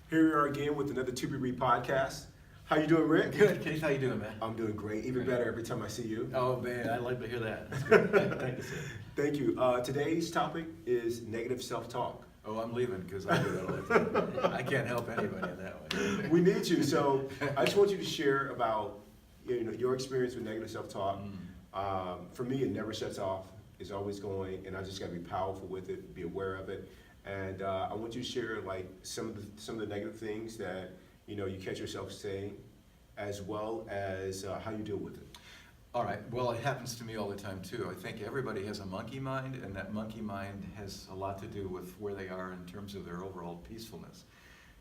Here we are again with another ToBeRe podcast. How you doing, Rick? Good, Keith. How you doing, man? I'm doing great. Even better every time I see you. Oh, man, I'd like to hear that. That's good. Thank you, sir. Thank you. Today's topic is negative self-talk. Oh, I'm leaving because I do that all the time. I can't help anybody in that way. We need you. So I just want you to share about your experience with negative self-talk. For me, it never shuts off. It's always going, and I just got to be powerful with it, be aware of it. And I want you to share like some of the negative things that you catch yourself saying, as well as how you deal with it. All right. Well, it happens to me all the time too. I think everybody has a monkey mind, and that monkey mind has a lot to do with where they are in terms of their overall peacefulness.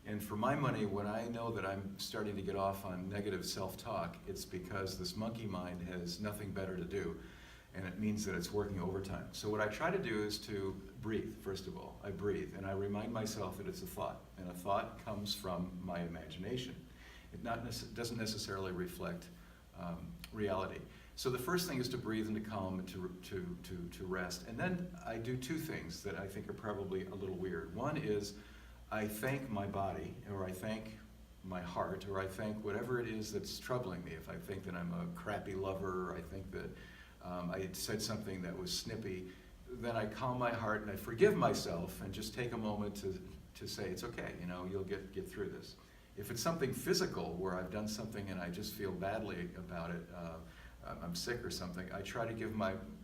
And for my money, when I know that I'm starting to get off on negative self-talk, it's because this monkey mind has nothing better to do. And it means that it's working overtime. So what I try to do is to breathe, first of all. I breathe, and I remind myself that it's a thought. And a thought comes from my imagination. It doesn't necessarily reflect reality. So the first thing is to breathe and to calm and to rest. And then I do two things that I think are probably a little weird. One is I thank my body, or I thank my heart, or I thank whatever it is that's troubling me. If I think that I'm a crappy lover, or I think that I said something that was snippy, then I calm my heart and I forgive myself and just take a moment to say, it's okay, you'll get through this. If it's something physical where I've done something and I just feel badly about it, I'm sick or something, I try to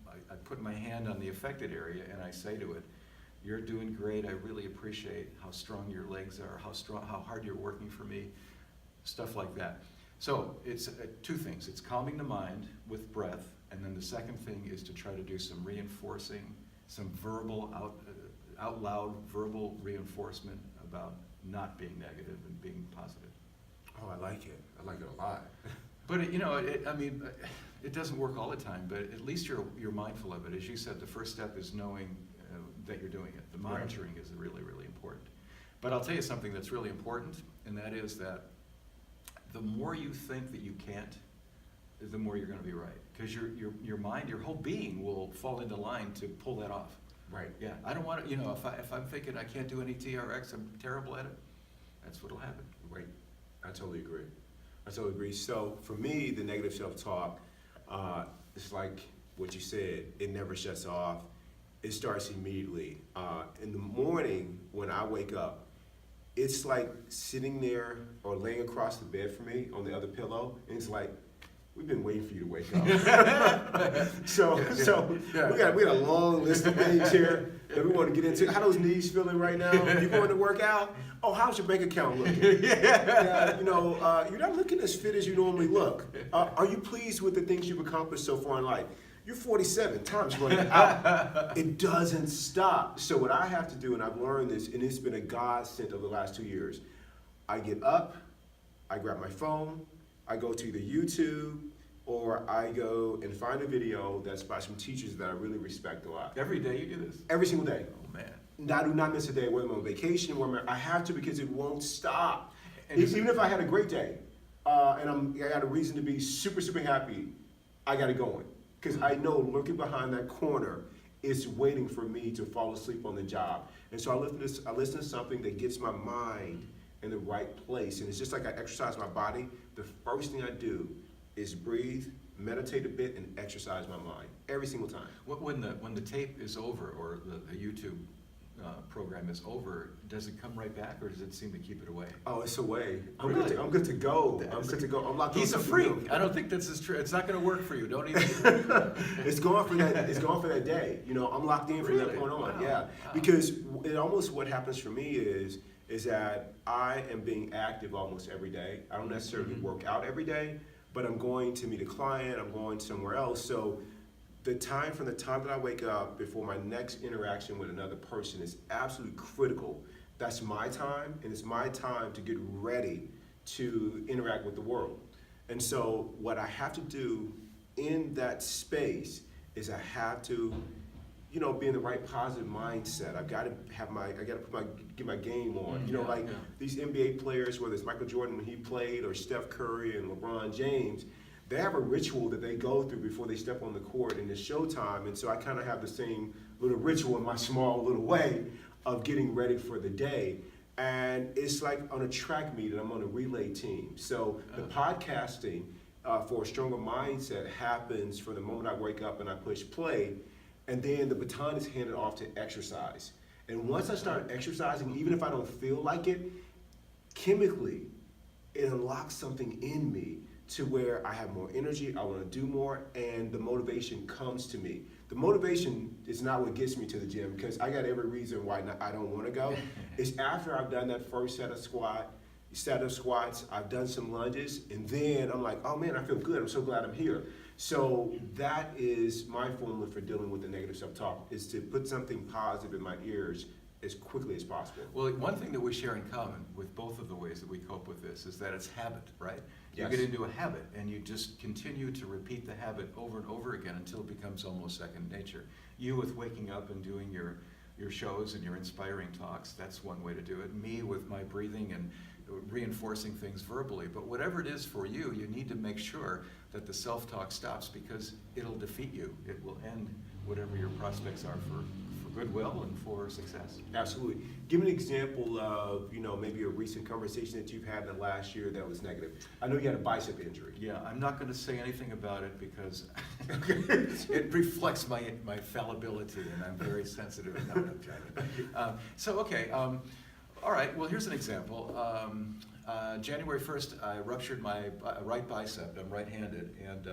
I put my hand on the affected area and I say to it, you're doing great, I really appreciate how strong your legs are, how hard you're working for me, stuff like that. So it's two things. It's calming the mind with breath, and then the second thing is to try to do some reinforcing, some out loud verbal reinforcement about not being negative and being positive. Oh, I like it. I like it a lot. But it doesn't work all the time. But at least you're mindful of it. As you said, the first step is knowing that you're doing it. The monitoring is really, really important. But I'll tell you something that's really important, and that is that the more you think that you can't, the more you're going to be right. Because your mind, your whole being will fall into line to pull that off. Right. Yeah. I don't want to, if I'm thinking I can't do any TRX, I'm terrible at it, that's what'll happen. Right. I totally agree. So for me, the negative self-talk, it's like what you said, it never shuts off. It starts immediately. In the morning when I wake up, it's like sitting there or laying across the bed for me on the other pillow, and it's like, we've been waiting for you to wake up. So we got a long list of things here that we want to get into. How those knees feeling right now? You going to work out? Oh, how's your bank account looking? You're not looking as fit as you normally look. Are you pleased with the things you've accomplished so far in life? You're 47, time's running out. It doesn't stop. So what I have to do, and I've learned this, and it's been a godsend over the last 2 years, I get up, I grab my phone, I go to either YouTube, or I go and find a video that's by some teachers that I really respect a lot. Every day you do this? Every single day. Oh, man. I do not miss a day, whether I'm on vacation, I have to, because it won't stop. Even if I had a great day, and I got a reason to be super, super happy, I got it going. Because I know lurking behind that corner is waiting for me to fall asleep on the job. And so I listen to something that gets my mind in the right place. And it's just like I exercise my body. The first thing I do is breathe, meditate a bit, and exercise my mind every single time. When the tape is over, or the YouTube program is over, does it come right back, or does it seem to keep it away? Oh, it's away. Oh, really? I'm good to go. I'm locked. He's a freak. I don't think this is true. It's not going to work for you. Don't even. It's gone for that. It's gone for that day. I'm locked in from that point on. Wow. Yeah, wow. Because it almost what happens for me is that I am being active almost every day. I don't necessarily work out every day, but I'm going to meet a client. I'm going somewhere else. So from the time that I wake up before my next interaction with another person is absolutely critical. That's my time, and it's my time to get ready to interact with the world. And so what I have to do in that space is I have to, be in the right positive mindset. I've got to get my game on. These NBA players, whether it's Michael Jordan when he played, or Steph Curry and LeBron James, they have a ritual that they go through before they step on the court, and it's showtime. And so I kind of have the same little ritual in my small little way of getting ready for the day. And it's like on a track meet, and I'm on a relay team. So the podcasting for a stronger mindset happens from the moment I wake up and I push play, and then the baton is handed off to exercise. And once I start exercising, even if I don't feel like it, chemically, it unlocks something in me to where I have more energy, I want to do more, and the motivation comes to me. The motivation is not what gets me to the gym, because I got every reason why I don't want to go. It's after I've done that first set of squats, I've done some lunges, and then I'm like, oh man, I feel good. I'm so glad I'm here. So that is my formula for dealing with the negative self-talk, is to put something positive in my ears as quickly as possible. Well, one thing that we share in common with both of the ways that we cope with this is that it's habit, right? Yes. You get into a habit and you just continue to repeat the habit over and over again until it becomes almost second nature. You with waking up and doing your shows and your inspiring talks, that's one way to do it. Me with my breathing and reinforcing things verbally. But whatever it is for you, you need to make sure that the self-talk stops, because it'll defeat you. It will end whatever your prospects are for goodwill and for success. Absolutely. Give me an example of, maybe a recent conversation that you've had in the last year that was negative. I know you had a bicep injury. Yeah, I'm not going to say anything about it because it reflects my fallibility, and I'm very sensitive. No, I'm joking. All right, well, here's an example. January 1st, I ruptured my right bicep. I'm right-handed, and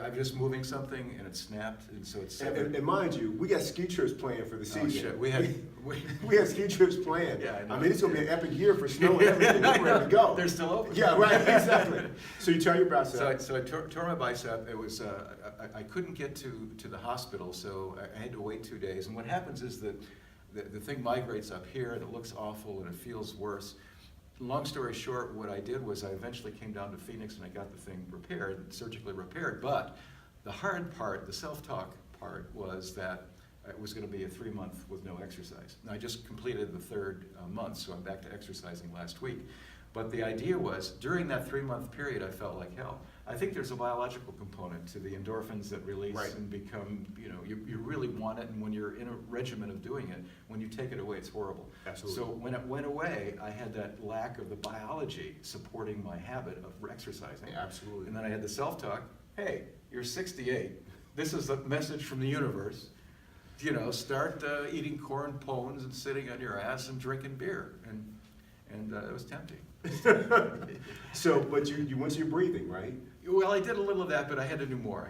I'm just moving something, and it snapped, and so it's severed. And mind you, we got ski trips planned for the season. Oh, shit. We had ski trips planned. Yeah, I mean, it's going to be an epic year for snow and everything. We're ready to go. They're still open. Yeah, right, exactly. So you tore your bicep. So I tore my bicep. It was I couldn't get to the hospital, so I had to wait 2 days. And what happens is that the thing migrates up here, and it looks awful, and it feels worse. Long story short, what I did was I eventually came down to Phoenix and I got the thing repaired, surgically repaired. But the hard part, the self-talk part, was that it was going to be a 3-month with no exercise. Now I just completed the third month, so I'm back to exercising last week. But the idea was, during that 3-month period, I felt like hell. I think there's a biological component to the endorphins that release and become, you really want it, and when you're in a regimen of doing it, when you take it away, it's horrible. Absolutely. So when it went away, I had that lack of the biology supporting my habit of exercising. Yeah, absolutely. And then I had the self-talk, hey, you're 68. This is a message from the universe. Start eating corn pones and sitting on your ass and drinking beer. And it was tempting. So, but you went to your breathing, right? Well, I did a little of that, but I had to do more.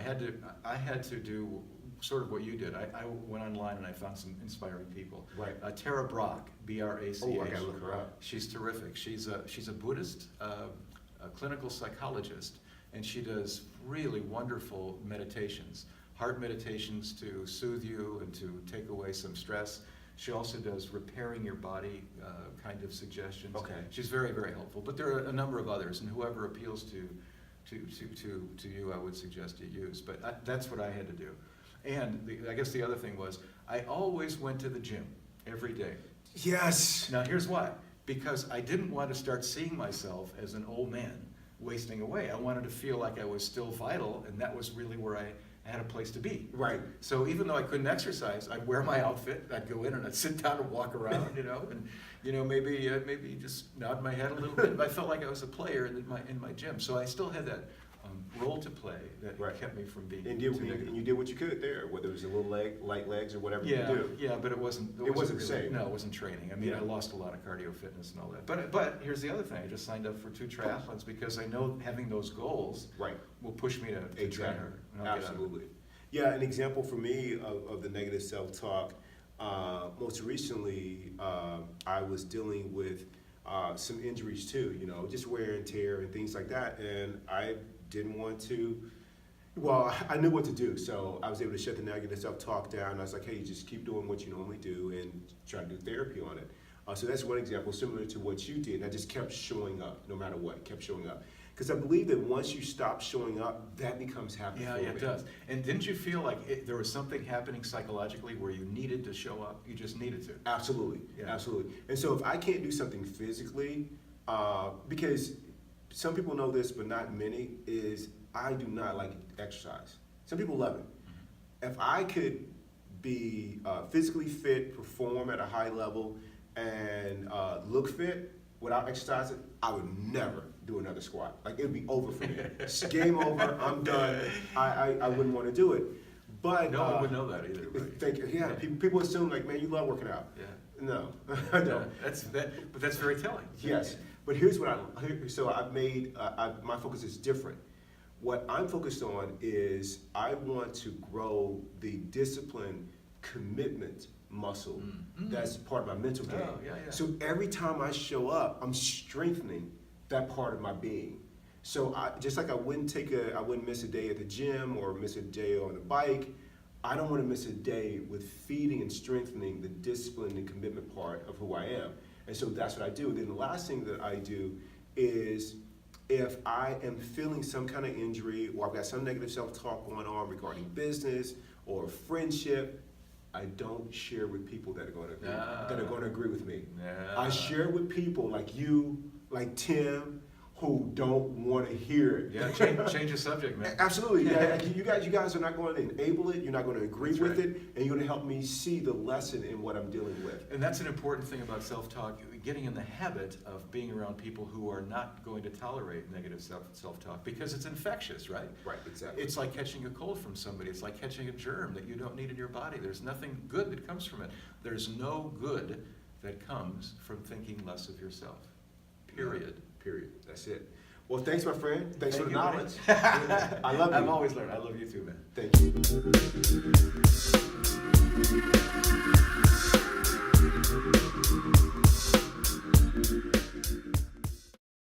I had to do sort of what you did. I went online and I found some inspiring people. Right. Tara Brach, B-R-A-C-H. Oh, I gotta look her up. She's terrific. She's a Buddhist, a clinical psychologist, and she does really wonderful meditations, heart meditations to soothe you and to take away some stress. She also does repairing your body kind of suggestions. Okay. She's very, very helpful. But there are a number of others, and whoever appeals to you, I would suggest you use. But that's what I had to do. And I guess the other thing was, I always went to the gym every day. Yes. Now here's why. Because I didn't want to start seeing myself as an old man wasting away. I wanted to feel like I was still vital, and that was really where I had a place to be. Right. So even though I couldn't exercise, I'd wear my outfit, I'd go in and I'd sit down and walk around, and maybe just nod my head a little bit. But I felt like I was a player in my gym. So I still had that role to play that kept me from being and you did what you could there, whether it was a little light legs or whatever you could do. Yeah, but it wasn't the same. No, it wasn't training. I mean, I lost a lot of cardio fitness and all that. But here's the other thing. I just signed up for 2 triathlons because I know having those goals will push me to train harder. Absolutely. Yeah, an example for me of the negative self-talk, most recently I was dealing with some injuries too, just wear and tear and things like that, and I didn't want to, I knew what to do, so I was able to shut the negative self-talk down. I was like, hey, just keep doing what you normally do and try to do therapy on it. So that's one example, similar to what you did. And I just kept showing up, no matter what, kept showing up. Because I believe that once you stop showing up, that becomes habit Yeah, forming. it does. And didn't you feel like there was something happening psychologically where you needed to show up? You just needed to. Absolutely, Yeah. absolutely. And so if I can't do something physically, because some people know this, but not many, is I do not like exercise. Some people love it. If I could be physically fit, perform at a high level, and look fit without exercising, I would never do another squat. Like, it would be over for me. It's game over, I'm done. I wouldn't want to do it. But No one would know that either. Right? Thank you. Yeah, people assume, like, man, you love working out. Yeah. No, I don't. But that's very telling. Yes, but here's what so I've made, my focus is different. What I'm focused on is I want to grow the discipline, commitment muscle that's part of my mental game. Oh, yeah, yeah. So every time I show up, I'm strengthening that part of my being. So just like I wouldn't miss a day at the gym or miss a day on the bike, I don't want to miss a day with feeding and strengthening the discipline and commitment part of who I am. And so that's what I do. Then the last thing that I do is, if I am feeling some kind of injury or I've got some negative self-talk going on regarding business or friendship, I don't share with people that are going to agree with me. I share with people like you, like Tim, who don't want to hear it. Yeah, change the subject, man. Absolutely. Yeah, you guys are not going to enable it. You're not going to agree That's with right. it, and you're going to help me see the lesson in what I'm dealing with. And that's an important thing about self-talk, getting in the habit of being around people who are not going to tolerate negative self-talk, because it's infectious, right? Right. Exactly. It's like catching a cold from somebody. It's like catching a germ that you don't need in your body. There's nothing good that comes from it. There's no good that comes from thinking less of yourself. Period. Period. That's it. Well, thanks, my friend. Thanks for the Thank you, knowledge. I love you. I've always learned. I love you too, man. Thank you.